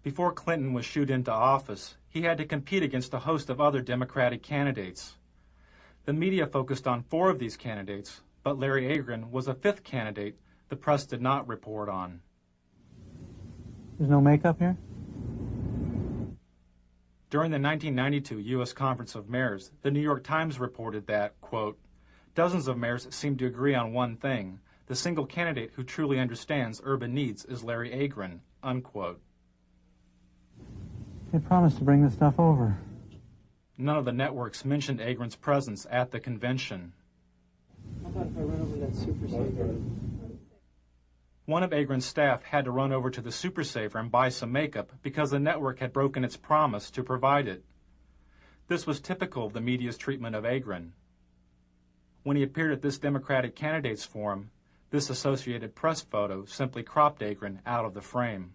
Before Clinton was shooed into office, he had to compete against a host of other Democratic candidates. The media focused on 4 of these candidates, but Larry Agran was a 5th candidate the press did not report on. There's no makeup here? During the 1992 U.S. Conference of Mayors, the New York Times reported that, quote, dozens of mayors seem to agree on one thing. The single candidate who truly understands urban needs is Larry Agran, unquote. They promised to bring this stuff over. None of the networks mentioned Agran's presence at the convention. How about if I run over that Super Saver? One of Agran's staff had to run over to the Super Saver and buy some makeup because the network had broken its promise to provide it. This was typical of the media's treatment of Agran. When he appeared at this Democratic candidates forum, this Associated Press photo simply cropped Agran out of the frame.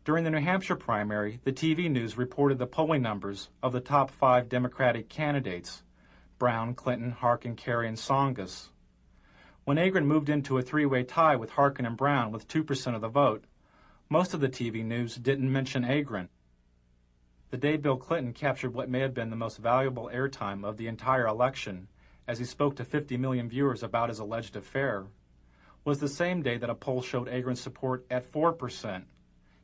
During the New Hampshire primary, the TV news reported the polling numbers of the top 5 Democratic candidates: Brown, Clinton, Harkin, Kerry, and Tsongas. When Agran moved into a 3-way tie with Harkin and Brown with 2% of the vote, most of the TV news didn't mention Agran. The day Bill Clinton captured what may have been the most valuable airtime of the entire election, as he spoke to 50 million viewers about his alleged affair, was the same day that a poll showed Agran's support at 4%.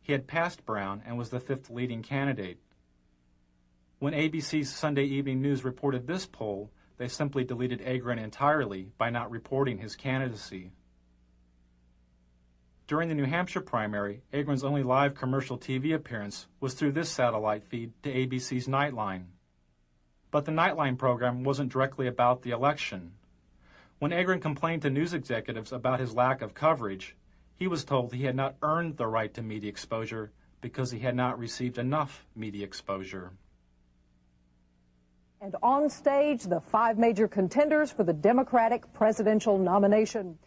He had passed Brown and was the 5th leading candidate. When ABC's Sunday Evening News reported this poll, they simply deleted Agran entirely by not reporting his candidacy. During the New Hampshire primary, Agran's only live commercial TV appearance was through this satellite feed to ABC's Nightline. But the Nightline program wasn't directly about the election. When Agran complained to news executives about his lack of coverage, he was told he had not earned the right to media exposure because he had not received enough media exposure. And on stage, the 5 major contenders for the Democratic presidential nomination.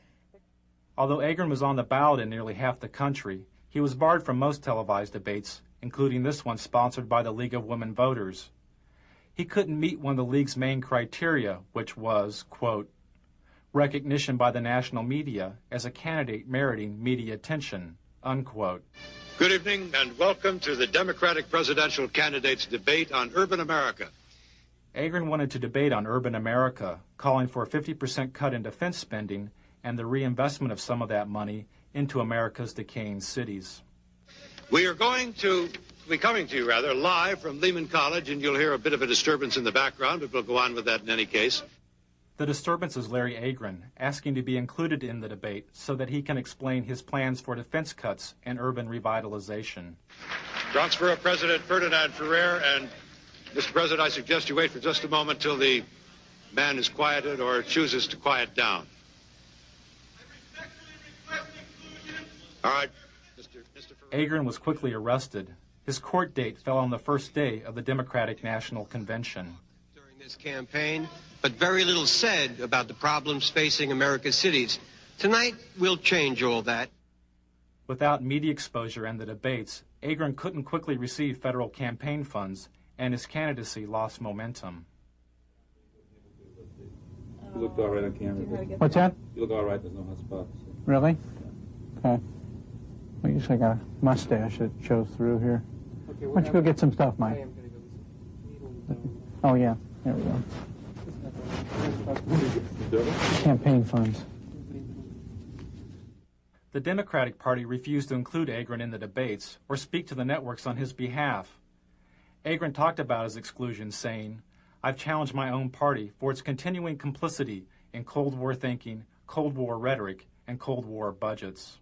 Although Agran was on the ballot in nearly half the country, he was barred from most televised debates, including this one sponsored by the League of Women Voters. He couldn't meet one of the League's main criteria, which was, quote, recognition by the national media as a candidate meriting media attention, unquote. Good evening and welcome to the Democratic presidential candidates debate on urban America. Agran wanted to debate on urban America, calling for a 50% cut in defense spending and the reinvestment of some of that money into America's decaying cities. We are going to be coming to you, live from Lehman College, and you'll hear a bit of a disturbance in the background, but we'll go on with that in any case. The disturbance is Larry Agran asking to be included in the debate so that he can explain his plans for defense cuts and urban revitalization. Transfer of President Ferdinand Ferrer, and Mr. President, I suggest you wait for just a moment till the man is quieted or chooses to quiet down. All right, Mr. Ferrer. Agran was quickly arrested. His court date fell on the first day of the Democratic National Convention. During this campaign, but very little said about the problems facing America's cities. Tonight, we'll change all that. Without media exposure and the debates, Agran couldn't quickly receive federal campaign funds, and his candidacy lost momentum. You look all right on camera. What's that? You look all right. There's no hot spots. Really? Okay. Well, you usually got a mustache that shows through here. Okay, Why don't you go get some stuff, Mike? I am going to go. Oh, yeah. There we go. Campaign funds. The Democratic Party refused to include Agran in the debates or speak to the networks on his behalf. Agran talked about his exclusion, saying, "I've challenged my own party for its continuing complicity in Cold War thinking, Cold War rhetoric, and Cold War budgets."